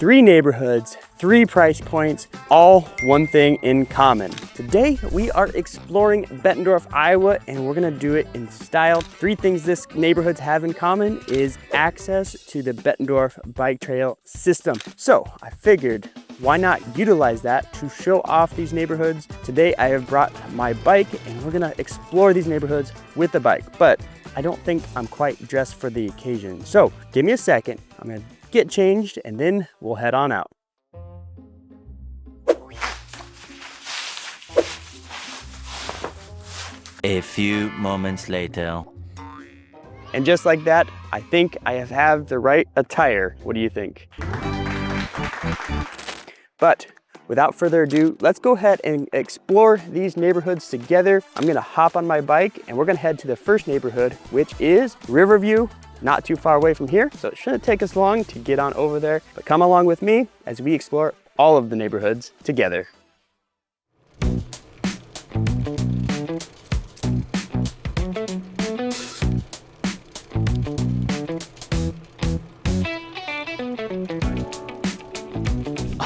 3 neighborhoods, 3 price points, all one thing in common. Today, we are exploring Bettendorf, Iowa, and we're gonna do it in style. 3 things this neighborhoods have in common is access to the Bettendorf bike trail system. So I figured, why not utilize that to show off these neighborhoods? Today, I have brought my bike and we're gonna explore these neighborhoods with the bike, but I don't think I'm quite dressed for the occasion. So give me a second, I'm gonna get changed and then we'll head on out. A few moments later. And just like that, I think I have the right attire. What do you think? But without further ado, let's go ahead and explore these neighborhoods together. I'm gonna hop on my bike and we're gonna head to the first neighborhood, which is Riverview. Not too far away from here, so it shouldn't take us long to get on over there. But come along with me as we explore all of the neighborhoods together.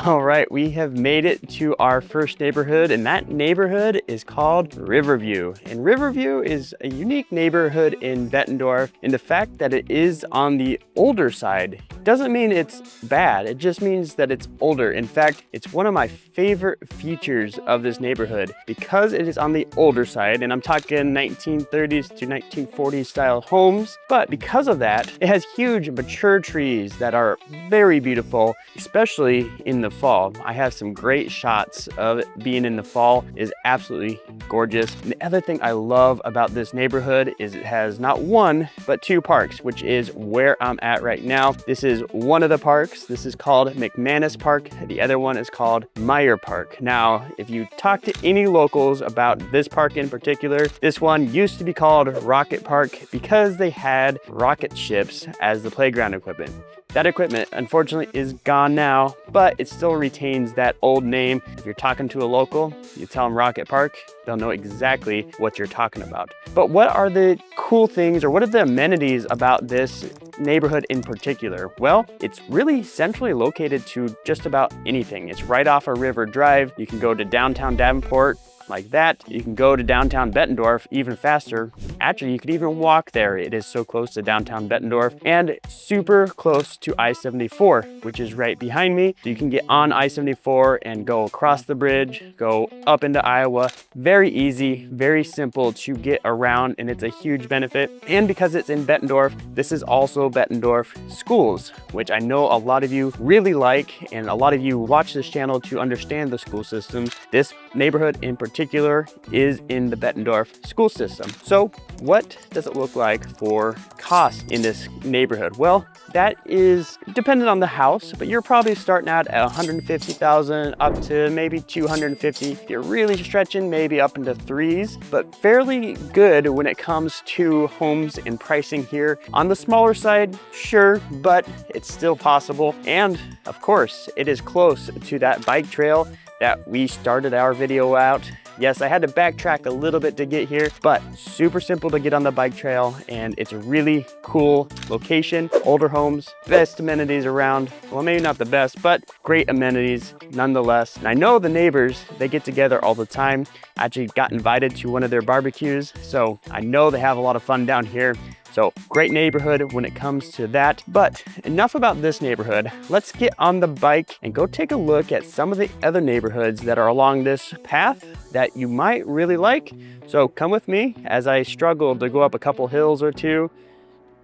All right, we have made it to our first neighborhood, and that neighborhood is called Riverview. And Riverview is a unique neighborhood in Bettendorf in the fact that it is on the older side. Doesn't mean it's bad, it just means that it's older. In fact, it's one of my favorite features of this neighborhood because it is on the older side, and I'm talking 1930s to 1940s style homes. But because of that, it has huge mature trees that are very beautiful, especially in the fall. I have some great shots of it being in the fall. It is absolutely gorgeous. And the other thing I love about this neighborhood is it has not 1, but 2 parks, which is where I'm at right now. This is one of the parks. This is called McManus Park. The other one is called Meyer Park. Now, if you talk to any locals about this park in particular, this one used to be called Rocket Park because they had rocket ships as the playground equipment. That equipment, unfortunately, is gone now, but it still retains that old name. If you're talking to a local, you tell them Rocket Park, they'll know exactly what you're talking about. But what are the cool things, or what are the amenities about this neighborhood in particular? Well, it's really centrally located to just about anything. It's right off a river drive. You can go to downtown Davenport like that. You can go to downtown Bettendorf even faster. Actually, you could even walk there. It is so close to downtown Bettendorf and super close to I-74, which is right behind me. So you can get on I-74 and go across the bridge, go up into Iowa. Very easy, very simple to get around, and it's a huge benefit. And because it's in Bettendorf, this is also Bettendorf schools, which I know a lot of you really like, and a lot of you watch this channel to understand the school systems. This neighborhood in particular is in the Bettendorf school system. So what does it look like for cost in this neighborhood? Well, that is dependent on the house, but you're probably starting out at 150,000 up to maybe 250. If you're really stretching, maybe up into 3s, but fairly good when it comes to homes and pricing here. On the smaller side, sure, but it's still possible. And of course, it is close to that bike trail that we started our video out. Yes, I had to backtrack a little bit to get here, but super simple to get on the bike trail, and it's a really cool location. Older homes, best amenities around. Well, maybe not the best, but great amenities nonetheless. And I know the neighbors, they get together all the time. I actually got invited to one of their barbecues, so I know they have a lot of fun down here. So great neighborhood when it comes to that. But enough about this neighborhood. Let's get on the bike and go take a look at some of the other neighborhoods that are along this path that you might really like. So come with me as I struggle to go up a couple hills or two,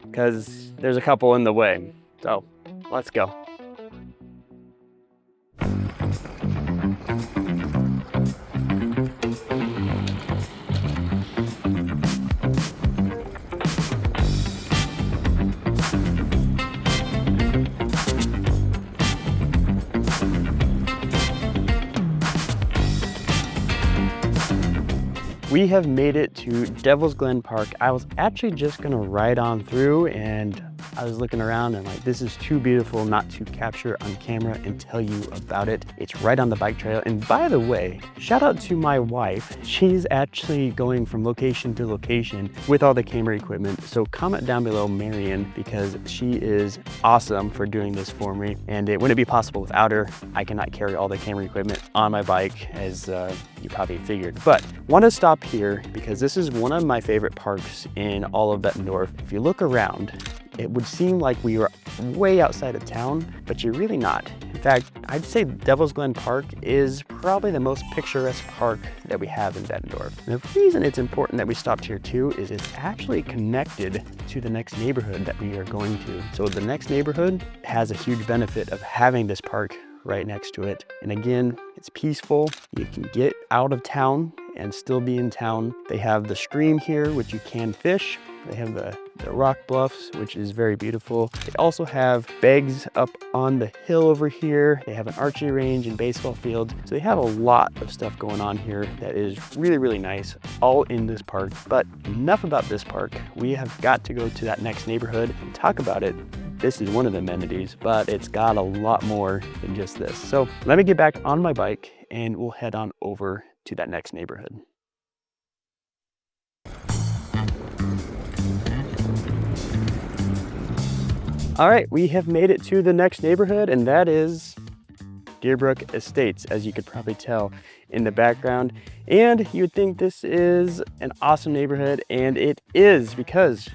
because there's a couple in the way. So let's go. We have made it to Devil's Glen Park. I was actually just gonna ride on through and I was looking around and like, this is too beautiful not to capture on camera and tell you about it. It's right on the bike trail. And by the way, shout out to my wife. She's actually going from location to location with all the camera equipment. So comment down below Marion, because she is awesome for doing this for me. And it wouldn't be possible without her. I cannot carry all the camera equipment on my bike, as you probably figured. But want to stop here because this is one of my favorite parks in all of Bettendorf. If you look around, it would seem like we were way outside of town, but you're really not. In fact, I'd say Devil's Glen Park is probably the most picturesque park that we have in Bettendorf. And the reason it's important that we stopped here too is it's actually connected to the next neighborhood that we are going to. So the next neighborhood has a huge benefit of having this park right next to it. And again, it's peaceful. You can get out of town and still be in town. They have the stream here, which you can fish. They have the rock bluffs, which is very beautiful. They also have begs up on the hill over here. They have an archery range and baseball fields. So they have a lot of stuff going on here that is really, really nice, all in this park. But enough about this park. We have got to go to that next neighborhood and talk about it. This is one of the amenities, but it's got a lot more than just this. So let me get back on my bike and we'll head on over to that next neighborhood. All right, we have made it to the next neighborhood, and that is Dearbrook Estates, as you could probably tell in the background. And you would think this is an awesome neighborhood, and it is, because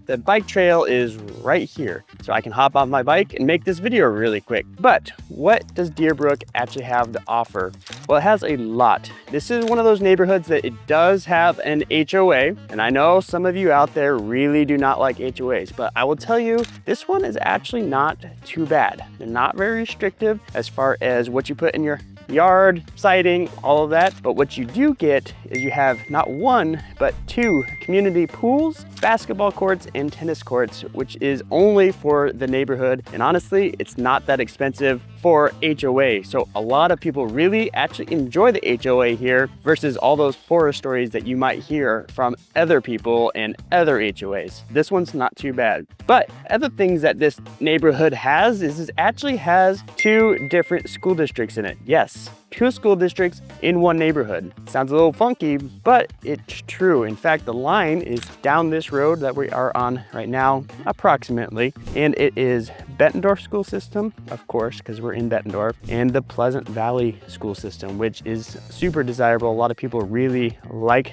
the bike trail is right here. So I can hop off my bike and make this video really quick. But what does Dearbrook actually have to offer? Well, it has a lot. This is one of those neighborhoods that it does have an HOA. And I know some of you out there really do not like HOAs, but I will tell you, this one is actually not too bad. They're not very restrictive as far as what you put in your yard, siding, all of that. But what you do get is you have not one, but two community pools, basketball courts, and tennis courts, which is only for the neighborhood. And honestly, it's not that expensive for HOA. So a lot of people really actually enjoy the HOA here versus all those horror stories that you might hear from other people and other HOAs. This one's not too bad. But other things that this neighborhood has is it actually has two different school districts in it. Yes, two school districts in one neighborhood. Sounds a little funky, but it's true. In fact, the line is down this road that we are on right now, approximately, and it is Bettendorf school system, of course, because we're in Bettendorf, and the Pleasant Valley school system, which is super desirable. A lot of people really like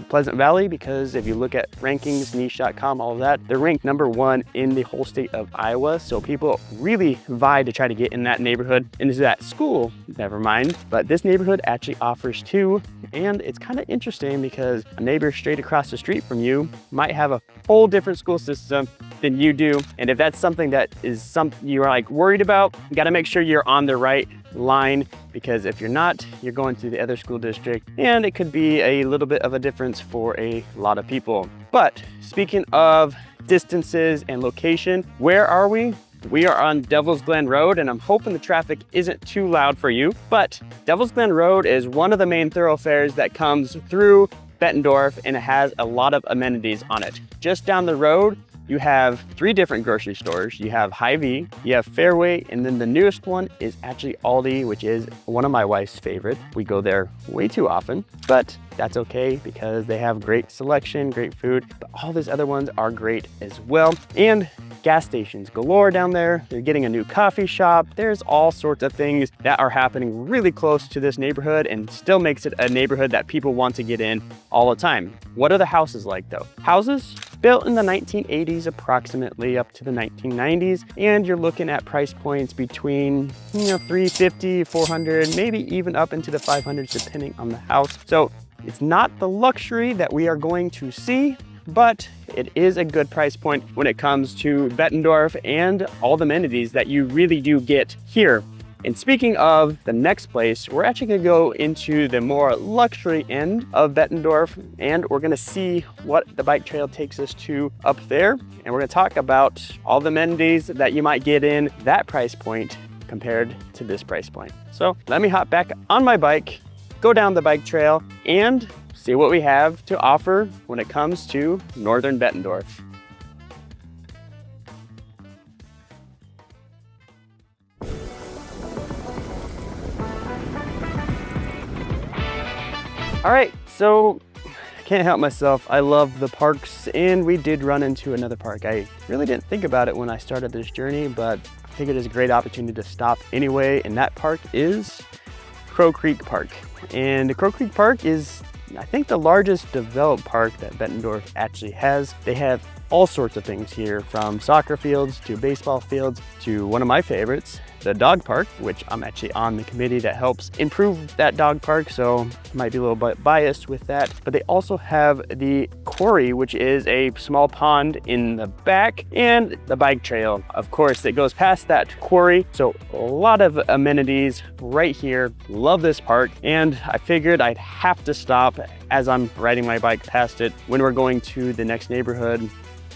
Pleasant Valley because if you look at rankings, niche.com, all of that, they're ranked #1 in the whole state of Iowa. So people really vie to try to get in that neighborhood, into that school, never mind. But this neighborhood actually offers two, and it's kind of interesting because a neighbor straight across the street from you might have a whole different school system than you do. And if that's something that is something you're like worried about, you got to make sure you're on the right line, because if you're not, you're going to the other school district, and it could be a little bit of a difference for a lot of people. But speaking of distances and location, where are we? We are on Devil's Glen Road, and I'm hoping the traffic isn't too loud for you. But Devil's Glen Road is one of the main thoroughfares that comes through Bettendorf, and it has a lot of amenities on it. Just down the road, you have 3 different grocery stores. You have Hy-Vee, you have Fairway, and then the newest one is actually Aldi, which is one of my wife's favorite. We go there way too often, but that's okay because they have great selection, great food, but all these other ones are great as well. And gas stations galore down there. They're getting a new coffee shop. There's all sorts of things that are happening really close to this neighborhood, and still makes it a neighborhood that people want to get in all the time. What are the houses like though? Houses built in the 1980s, approximately up to the 1990s, and you're looking at price points between $350, $400, maybe even up into the $500s depending on the house. So it's not the luxury that we are going to see, but it is a good price point when it comes to Bettendorf and all the amenities that you really do get here. And speaking of the next place, we're actually gonna go into the more luxury end of Bettendorf, and we're gonna see what the bike trail takes us to up there. And we're gonna talk about all the amenities that you might get in that price point compared to this price point. So let me hop back on my bike, go down the bike trail, and see what we have to offer when it comes to Northern Bettendorf. All right, so I can't help myself. I love the parks, and we did run into another park. I really didn't think about it when I started this journey, but I figured it's a great opportunity to stop anyway, and that park is Crow Creek Park. And Crow Creek Park is, I think, the largest developed park that Bettendorf actually has. They have all sorts of things here, from soccer fields to baseball fields to one of my favorites, the dog park, which I'm actually on the committee that helps improve that dog park, so might be a little bit biased with that. But they also have the quarry, which is a small pond in the back, and the bike trail, of course, that goes past that quarry. So a lot of amenities right here. Love this park, and I figured I'd have to stop as I'm riding my bike past it when we're going to the next neighborhood.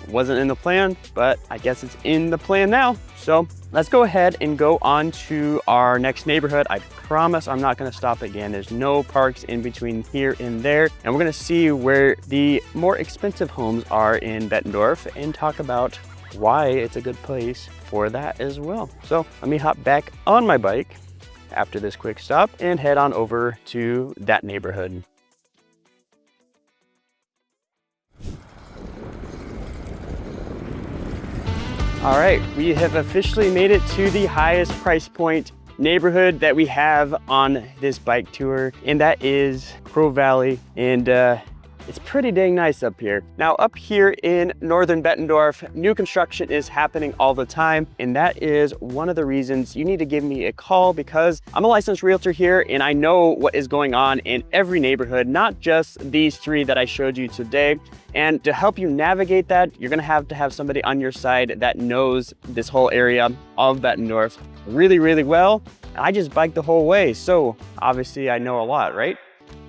Wasn't in the plan, but I guess it's in the plan now. So let's go ahead and go on to our next neighborhood. I promise I'm not gonna stop again. There's no parks in between here and there. And we're gonna see where the more expensive homes are in Bettendorf and talk about why it's a good place for that as well. So let me hop back on my bike after this quick stop and head on over to that neighborhood. All right, we have officially made it to the highest price point neighborhood that we have on this bike tour, and that is Crow Valley. And it's pretty dang nice up here. Now, up here in northern Bettendorf, new construction is happening all the time, and that is one of the reasons you need to give me a call, because I'm a licensed realtor here and I know what is going on in every neighborhood, not just these three that I showed you today. And to help you navigate that, you're gonna have to have somebody on your side that knows this whole area of Bettendorf really, really well. I just biked the whole way, so obviously I know a lot, right?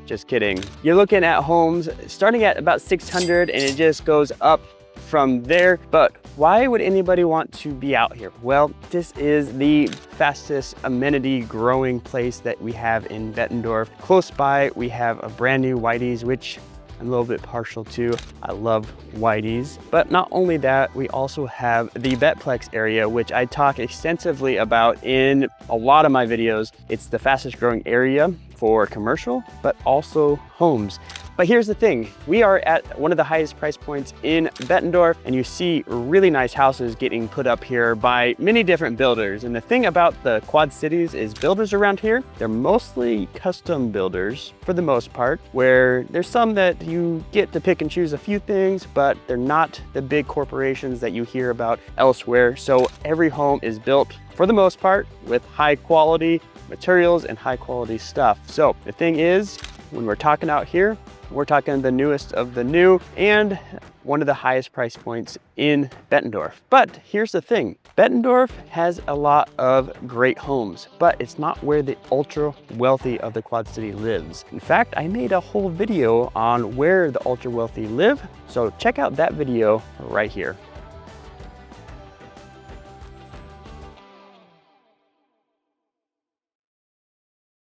Just kidding. You're looking at homes starting at about 600 and it just goes up from there. But why would anybody want to be out here? Well, this is the fastest amenity growing place that we have in Bettendorf. Close by, we have a brand new Whitey's, which I'm a little bit partial to. I love Whitey's. But not only that, we also have the Bettplex area, which I talk extensively about in a lot of my videos. It's the fastest growing area for commercial, but also homes. But here's the thing, we are at one of the highest price points in Bettendorf, and you see really nice houses getting put up here by many different builders. And the thing about the Quad Cities is builders around here, they're mostly custom builders for the most part, where there's some that you get to pick and choose a few things, but they're not the big corporations that you hear about elsewhere. So every home is built for the most part with high quality materials and high quality stuff. So the thing is, when we're talking out here, we're talking the newest of the new and one of the highest price points in Bettendorf. But here's the thing, Bettendorf has a lot of great homes, but it's not where the ultra wealthy of the Quad City lives. In fact, I made a whole video on where the ultra wealthy live, so check out that video right here.